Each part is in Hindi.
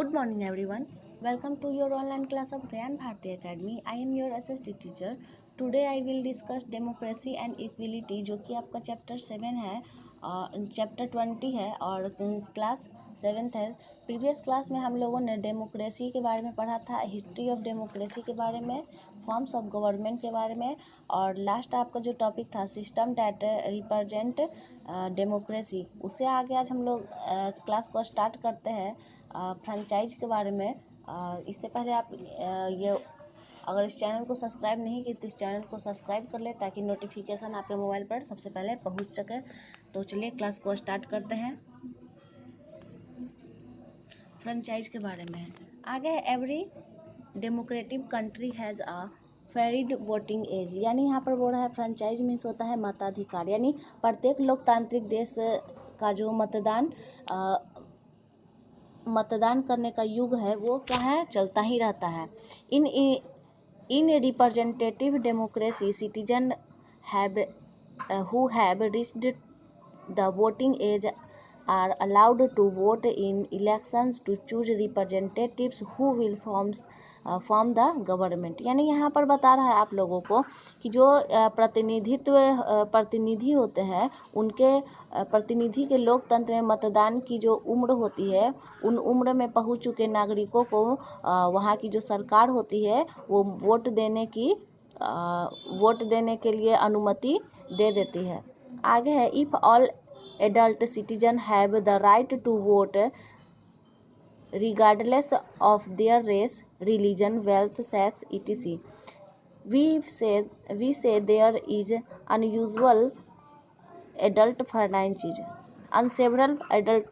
Good morning everyone. Welcome to your online class of Gyan Bharti Academy. I am your SST teacher. Today I will discuss democracy and equality जो कि आपका चैप्टर 7 है और चैप्टर 20 है और क्लास 7th है। प्रीवियस क्लास में हम लोगों ने डेमोक्रेसी के बारे में पढ़ा था, हिस्ट्री ऑफ डेमोक्रेसी के बारे में, फॉर्म्स ऑफ गवर्नमेंट के बारे में और लास्ट आपका जो टॉपिक था सिस्टम दैट रिप्रेजेंट डेमोक्रेसी। उससे आगे आज हम लोग क्लास को स्टार्ट करते हैं फ्रेंचाइज के बारे में। इससे पहले आप ये अगर इस चैनल को सब्सक्राइब नहीं किए तो इस चैनल को सब्सक्राइब कर ले ताकि नोटिफिकेशन आपके मोबाइल पर सबसे पहले पहुंच सके। तो चलिए क्लास को स्टार्ट करते हैं। फ्रेंचाइज के बारे में आगे है, every democratic country has a varied voting age, यानी यहाँ पर बोल रहा है फ्रेंचाइज मीन्स होता है मताधिकार, यानी प्रत्येक लोकतांत्रिक देश का जो मतदान करने का युग है वो क्या है, चलता ही रहता है। In representative democracy citizen who have reached the voting age are allowed to vote in elections to choose representatives who will form the government। यानी यहाँ पर बता रहा है आप लोगों को कि जो प्रतिनिधि होते हैं उनके प्रतिनिधि के लोकतंत्र में मतदान की जो उम्र होती है उन उम्र में पहुँच चुके नागरिकों को वहाँ की जो सरकार होती है वो वोट देने के लिए अनुमति दे देती है। आगे है, if all adult citizen have the right to vote regardless of their race, religion, wealth, sex etc. we say there is unusual adult furniture and several adult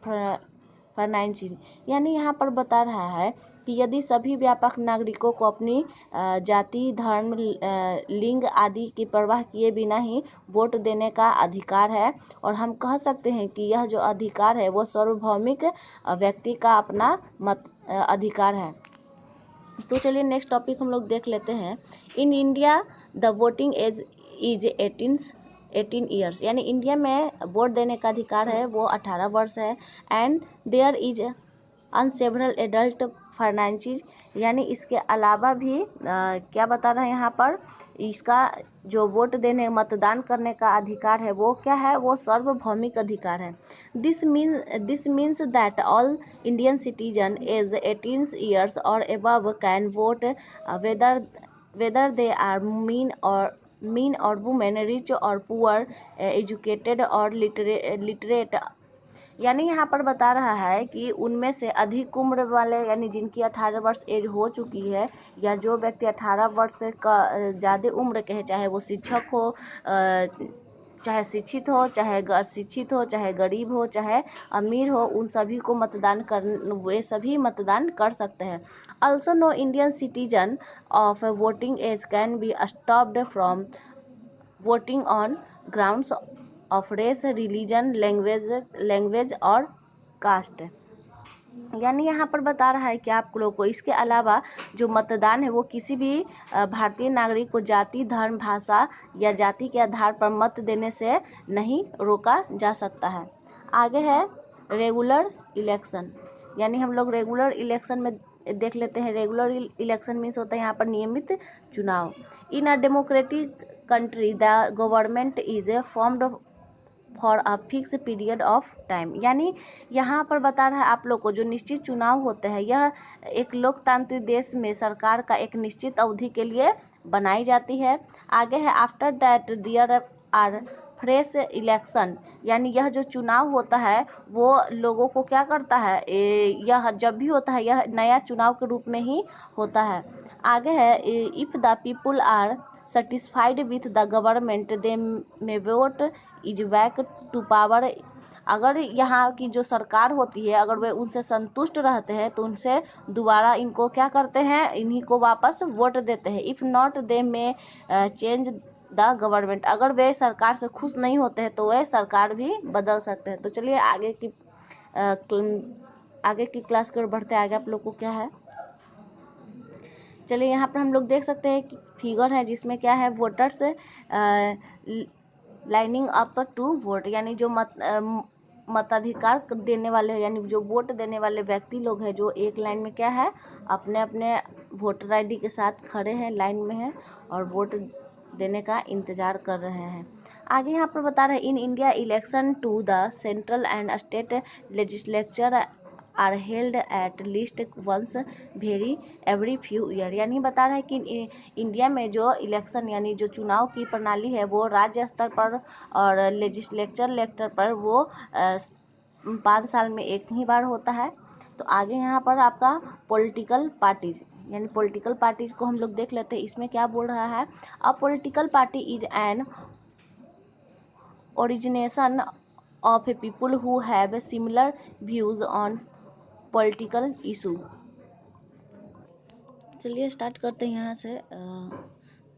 फर्नाइंचिन, यानी यहाँ पर बता रहा है कि यदि सभी व्यापक नागरिकों को अपनी जाति, धर्म, लिंग आदि की परवाह किए बिना ही वोट देने का अधिकार है और हम कह सकते हैं कि यह जो अधिकार है वो सार्वभौमिक व्यक्ति का अपना अधिकार है। तो चलिए नेक्स्ट टॉपिक हम लोग देख लेते हैं। In India the voting age is 18 years, यानी इंडिया में वोट देने का अधिकार है वो 18 वर्ष है। And there is universal adult franchise, यानी इसके अलावा भी क्या बता रहे हैं यहाँ पर, इसका जो वोट देने मतदान करने का अधिकार है वो क्या है, वो सार्वभौमिक अधिकार है। This means that all Indian citizen age 18 years और above can vote whether they are mean or women, rich or poor, educated और literate। यानी यहाँ पर बता रहा है कि उनमें से अधिक उम्र वाले यानी जिनकी 18 वर्ष एज हो चुकी है या जो व्यक्ति 18 वर्ष का ज़्यादा उम्र के है, चाहे वो शिक्षक हो, चाहे शिक्षित हो, चाहे अशिक्षित हो, चाहे गरीब हो, चाहे अमीर हो, उन सभी को वे सभी मतदान कर सकते हैं। Also no Indian citizen of voting age can be stopped from voting on grounds of race, religion, language और कास्ट। यानी यहाँ पर बता रहा है कि आप लोग को इसके अलावा जो मतदान है वो किसी भी भारतीय नागरिक को जाति, धर्म, भाषा या जाति के आधार पर मत देने से नहीं रोका जा सकता है। आगे है रेगुलर इलेक्शन, यानी हम लोग रेगुलर इलेक्शन में देख लेते हैं। रेगुलर इलेक्शन मीन्स होता है यहाँ पर नियमित चुनाव। In a democratic country the government is formed for a fix period of time, यानी यहाँ पर बता रहा है आप लोग को जो निश्चित चुनाव होते हैं यह एक लोकतांत्रिक देश में सरकार का एक निश्चित अवधि के लिए बनाई जाती है। आगे है, after that there are fresh election, यानी यह जो चुनाव होता है वो लोगों को क्या करता है, यह जब भी होता है यह नया चुनाव के रूप में ही होता है। आगे है, if the people are satisfied with the government they may vote is back to power। अगर यहाँ की जो सरकार होती है अगर वे उनसे संतुष्ट रहते हैं तो उनसे दोबारा इनको क्या करते हैं, इन्हीं को वापस वोट देते हैं। इफ़ नॉट दे में चेंज द गवर्नमेंट, अगर वे सरकार से खुश नहीं होते हैं तो वे सरकार भी बदल सकते हैं। तो चलिए आगे की क्लास की ओर बढ़ते आगे आप लोग को क्या है। चलिए यहाँ पर हम लोग देख सकते हैं कि फिगर है जिसमें क्या है, voters lining up to vote, यानी जो मताधिकार देने वाले यानी जो वोट देने वाले व्यक्ति लोग हैं, जो एक लाइन में क्या है, अपने अपने वोटर आईडी के साथ खड़े हैं, लाइन में हैं और वोट देने का इंतजार कर रहे हैं। आगे यहाँ पर बता रहे हैं, in India election to the central and state legislature are held at least once very every few year. यानी बता रहे हैं कि इंडिया में जो इलेक्शन यानी जो चुनाव की प्रणाली है वो राज्य स्तर पर और लेजिस्लेचर पर वो 5 साल में एक ही बार होता है। तो आगे यहाँ पर आपका पॉलिटिकल पार्टीज यानी पॉलिटिकल पार्टीज को हम लोग देख लेते हैं, इसमें क्या बोल रहा है, a political party is an origination of A people who have similar views on political issue. चलिए स्टार्ट करते हैं यहाँ से,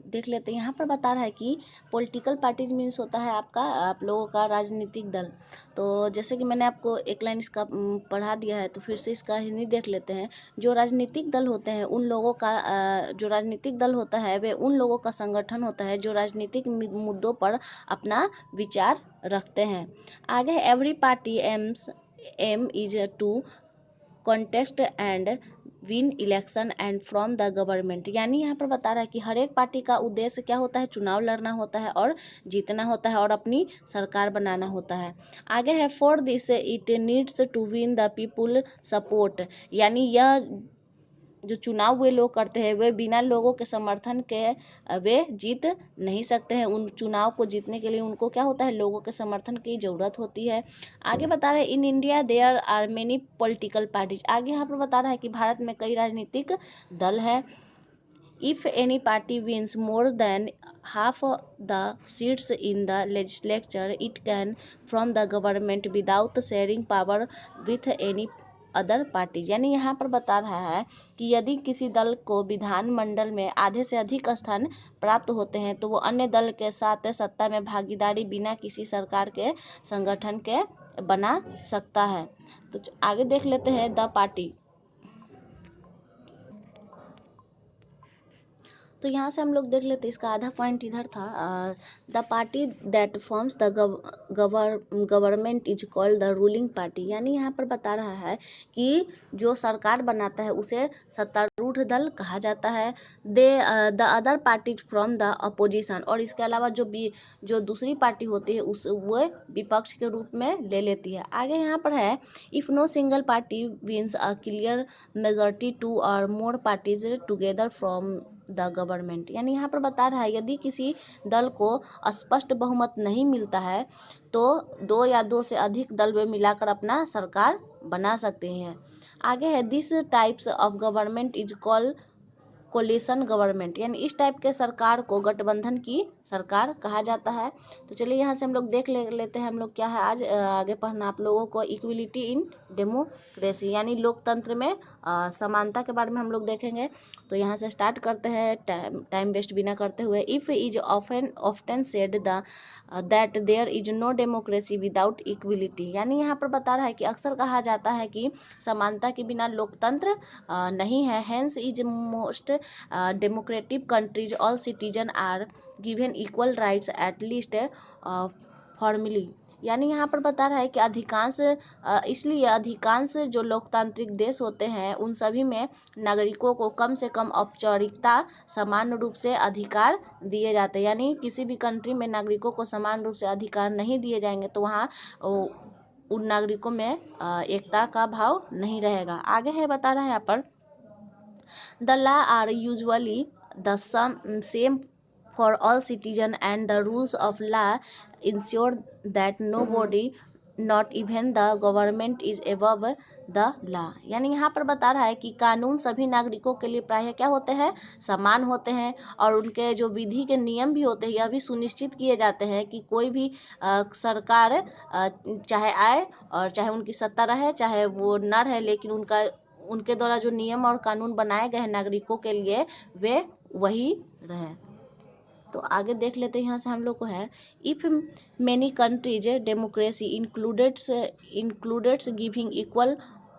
देख लेते हैं। यहाँ पर बता रहा है कि पॉलिटिकल पार्टीज मीन्स होता है आपका आप लोगों का राजनीतिक दल। तो जैसे कि मैंने आपको एक लाइन इसका पढ़ा दिया है, तो फिर से इसका हिंदी देख लेते हैं। जो राजनीतिक दल होते हैं उन लोगों का जो राजनीतिक दल होता है वे उन लोगों का संगठन होता है जो राजनीतिक मुद्दों पर अपना विचार रखते हैं। आगे every party aim is to contest and win election and from the government. यानी यहाँ पर बता रहा है कि हर एक पार्टी का उद्देश्य क्या होता है, चुनाव लड़ना होता है और जीतना होता है और अपनी सरकार बनाना होता है। आगे है for this it needs to win the people support. यानी यह जो चुनाव वे लोग करते हैं वे बिना लोगों के समर्थन के वे जीत नहीं सकते हैं। उन चुनाव को जीतने के लिए उनको क्या होता है, लोगों के समर्थन की ज़रूरत होती है। आगे बता रहे हैं in India there are many political parties. आगे यहाँ पर बता रहा है कि भारत में कई राजनीतिक दल हैं। If any party wins more than half the seats in the legislature, it can form the government without sharing power with any other party. यानी यहाँ पर बता रहा है कि यदि किसी दल को विधानमंडल में आधे से अधिक स्थान प्राप्त होते हैं तो वो अन्य दल के साथ सत्ता में भागीदारी बिना किसी सरकार के संगठन के बना सकता है। तो आगे देख लेते हैं द पार्टी। तो यहाँ से हम लोग देख लेते, इसका आधा पॉइंट इधर था। The party that forms the government is called the ruling party. यानी यहाँ पर बता रहा है कि जो सरकार बनाता है उसे सत्तारूढ़ दल कहा जाता है। The other parties from the opposition. और इसके अलावा जो दूसरी पार्टी होती है उस वो विपक्ष के रूप में ले लेती है। आगे यहाँ पर है if no single party wins a clear majority two और more parties together from the government. यानी यहाँ पर बता रहा है यदि किसी दल को स्पष्ट बहुमत नहीं मिलता है तो 2 या 2 से अधिक दल वे मिलाकर अपना सरकार बना सकते हैं। आगे है this types of government is called coalition government. यानी इस टाइप के सरकार को गठबंधन की सरकार कहा जाता है। तो चलिए यहाँ से हम लोग देख लेते हैं हम लोग क्या है आज आगे पढ़ना आप लोगों को, इक्वलिटी इन डेमोक्रेसी यानी लोकतंत्र में समानता के बारे में हम लोग देखेंगे। तो यहाँ से स्टार्ट करते हैं टाइम वेस्ट बिना करते हुए। If is often said the that there is no democracy without equality. यानी यहाँ पर बता रहा है कि अक्सर कहा जाता है कि समानता के बिना लोकतंत्र नहीं है। Hence is most democratic countries all citizen are given equal rights at least formally. यानी यहाँ पर बता रहा है कि इसलिए अधिकांश जो लोकतांत्रिक देश होते हैं उन सभी में नागरिकों को कम से कम औपचारिकता समान रूप से अधिकार दिए जाते हैं। यानी किसी भी कंट्री में नागरिकों को समान रूप से अधिकार नहीं दिए जाएंगे तो वहाँ उन नागरिकों में एकता का भाव नहीं रहेगा। आगे है बता रहा है यहाँ पर the law are usually the same for all citizens and the rules of law ensure that nobody not even the government is above the law। यानी यहाँ पर बता रहा है कि कानून सभी नागरिकों के लिए प्रायः क्या होते हैं, समान होते हैं और उनके जो विधि के नियम भी होते हैं यह भी सुनिश्चित किए जाते हैं कि कोई भी सरकार चाहे आए और चाहे उनकी सत्ता रहे चाहे वो न रहे, लेकिन उनके द्वारा जो नियम और कानून बनाए गए हैं नागरिकों के लिए वे वही रहें। तो आगे देख लेते हैं यहाँ से हम लोग को है if many countries democracy includes giving equal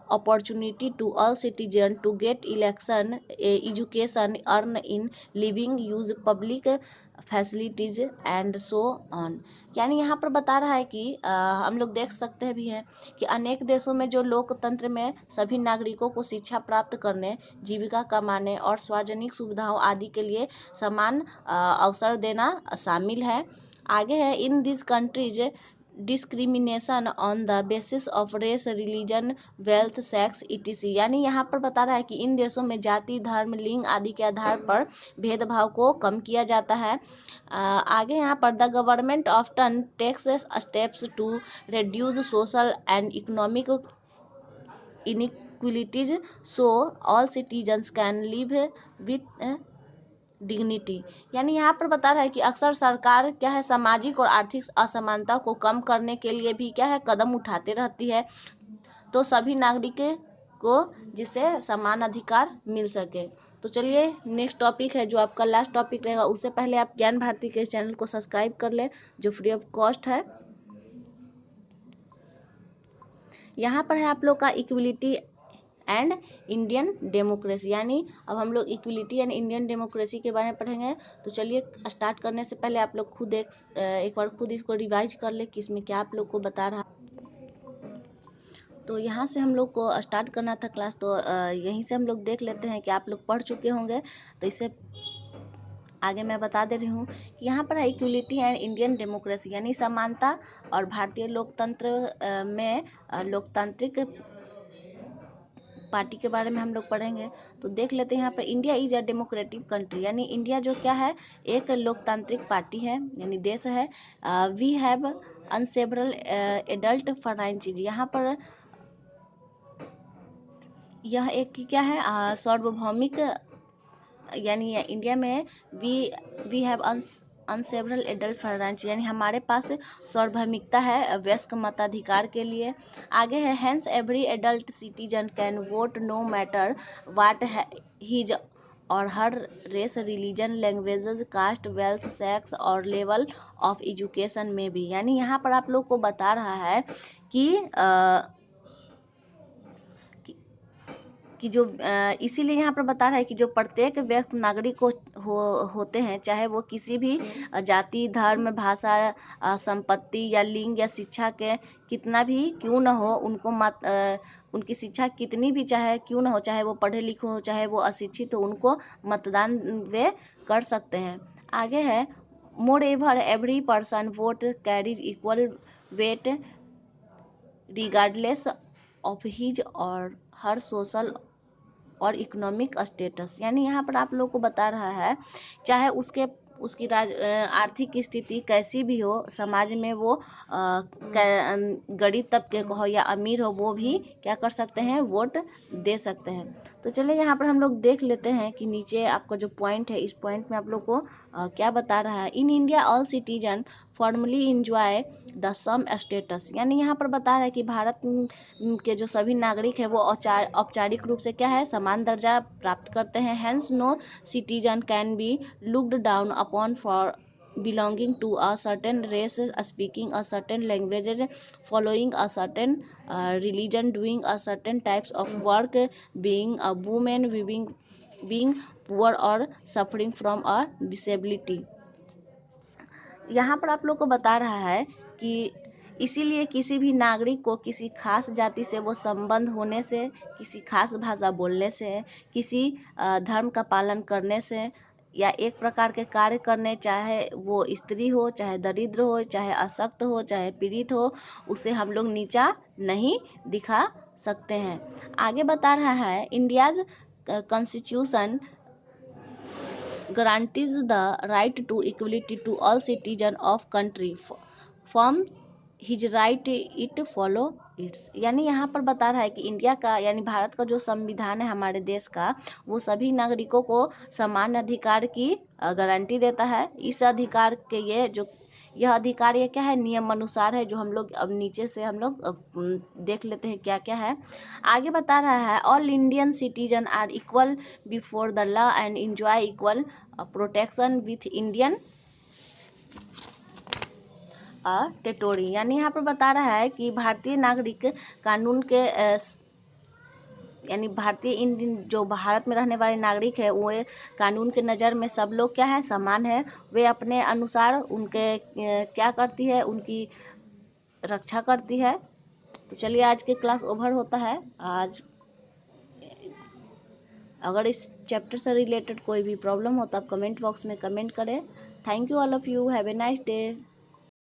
opportunity to all citizens to get election, education, earn in living, use public facilities and so on. यानी यहाँ पर बता रहा है कि हम लोग देख सकते हैं भी हैं कि अनेक देशों में जो लोकतंत्र में सभी नागरिकों को शिक्षा प्राप्त करने, जीविका कमाने और सार्वजनिक सुविधाओं आदि के लिए समान अवसर देना शामिल है। आगे है, in this countries discrimination on the basis of race, religion, wealth, sex etc। यानी यहाँ पर बता रहा है कि इन देशों में जाति, धर्म, लिंग आदि के आधार पर भेदभाव को कम किया जाता है। आगे यहाँ पर the government often takes steps to reduce social and economic inequalities so all citizens can live with dignity. यानी यहाँ पर बता रहा है कि अक्सर सरकार क्या है, सामाजिक और आर्थिक असमानता को कम करने के लिए भी क्या है, कदम उठाते रहती है, तो सभी नागरिकों को जिससे समान अधिकार मिल सके। तो चलिए नेक्स्ट टॉपिक है जो आपका लास्ट टॉपिक रहेगा, उससे पहले आप ज्ञान भारती के चैनल को सब्सक्राइब कर लें जो फ्री ऑफ कॉस्ट है। यहाँ पर है आप लोग का इक्वलिटी एंड इंडियन डेमोक्रेसी। यानी अब हम लोग इक्वलिटी एंड इंडियन डेमोक्रेसी के बारे में पढ़ेंगे। तो चलिए स्टार्ट करने से पहले आप लोग खुद एक बार खुद इसको रिवाइज कर ले कि इसमें क्या आप लोग को बता रहा। तो यहाँ से हम लोग को स्टार्ट करना था क्लास, तो यहीं से हम लोग देख लेते हैं कि आप लोग पढ़ चुके होंगे। तो इससे आगे मैं बता दे रही हूँ कि यहाँ पर है इक्वलिटी एंड इंडियन डेमोक्रेसी, यानी समानता और भारतीय लोकतंत्र में लोकतांत्रिक पार्टी के बारे में हम लोग पढ़ेंगे। तो देख लेते हैं यहाँ पर, India is a democratic country, यानी इंडिया जो क्या है, एक लोकतांत्रिक पार्टी है यानी देश है। वी हैव अनसेवरल एडल्ट फ्रेंचाइज, यहाँ पर यह एक क्या है, सार्वभौमिक, यानी इंडिया में वी हैव अनसेवरल एडल्ट फ्रेंचाइज, यानी हमारे पास सार्वभौमिकता है वयस्क मताधिकार के लिए। आगे है, hence every adult citizen can vote no matter what his और her race, religion, languages, caste, wealth, sex और लेवल ऑफ एजुकेशन में भी। यानी यहाँ पर आप लोग को बता रहा है कि जो इसीलिए यहाँ पर बता रहा है कि जो प्रत्येक व्यक्ति नागरिक होते हैं, चाहे वो किसी भी जाति, धर्म, भाषा, संपत्ति या लिंग या शिक्षा के कितना भी क्यों न हो, उनको उनकी शिक्षा कितनी भी चाहे क्यों न हो, चाहे वो पढ़े लिखे हो, चाहे वो अशिक्षित हो, उनको मतदान वे कर सकते हैं। आगे है, more ever every person vote carries equal weight regardless of his और हर सोशल और इकोनॉमिक स्टेटस। यानी यहाँ पर आप लोग को बता रहा है, चाहे उसकी आर्थिक स्थिति कैसी भी हो, समाज में वो गरीब तबके को हो या अमीर हो, वो भी क्या कर सकते हैं, वोट दे सकते हैं। तो चलिए यहाँ पर हम लोग देख लेते हैं कि नीचे आपका जो पॉइंट है, इस पॉइंट में आप लोग को क्या बता रहा है। In India all citizen formally enjoy the same status, यानी यहाँ पर बता रहा है कि भारत के जो सभी नागरिक है वो औपचारिक रूप से क्या है, समान दर्जा प्राप्त करते हैं। Hence no citizen can be looked down upon for belonging to a certain race, speaking a certain language, following a certain religion, doing a certain types of work, being a woman, being poor or suffering from a disability। यहाँ पर आप लोग को बता रहा है कि इसीलिए किसी भी नागरिक को किसी खास जाति से वो संबंध होने से, किसी खास भाषा बोलने से, किसी धर्म का पालन करने से या एक प्रकार के कार्य करने, चाहे वो स्त्री हो, चाहे दरिद्र हो, चाहे अशक्त हो, चाहे पीड़ित हो, उसे हम लोग नीचा नहीं दिखा सकते हैं। आगे बता रहा है, India's constitution guarantees the right to equality to all citizens of country from his right it follow it's. यानी यहाँ पर बता रहा है कि इंडिया का यानी भारत का जो संविधान है हमारे देश का, वो सभी नागरिकों को समान अधिकार की गारंटी देता है। इस अधिकार के यह अधिकार ये क्या है, नियम अनुसार है, जो हम लोग अब नीचे से हम लोग देख लेते हैं क्या क्या है। आगे बता रहा है, all Indian citizen are equal before the law and enjoy equal protection with Indian territory. यानी यहाँ पर बता रहा है कि भारतीय नागरिक कानून के यानी भारतीय इंडियन जो भारत में रहने वाले नागरिक है वो कानून के नज़र में सब लोग क्या है, समान है। वे अपने अनुसार उनके क्या करती है, उनकी रक्षा करती है। तो चलिए आज की क्लास ओवर होता है। आज अगर इस चैप्टर से रिलेटेड कोई भी प्रॉब्लम हो तो आप कमेंट बॉक्स में कमेंट करें। Thank you all of you, have a nice day.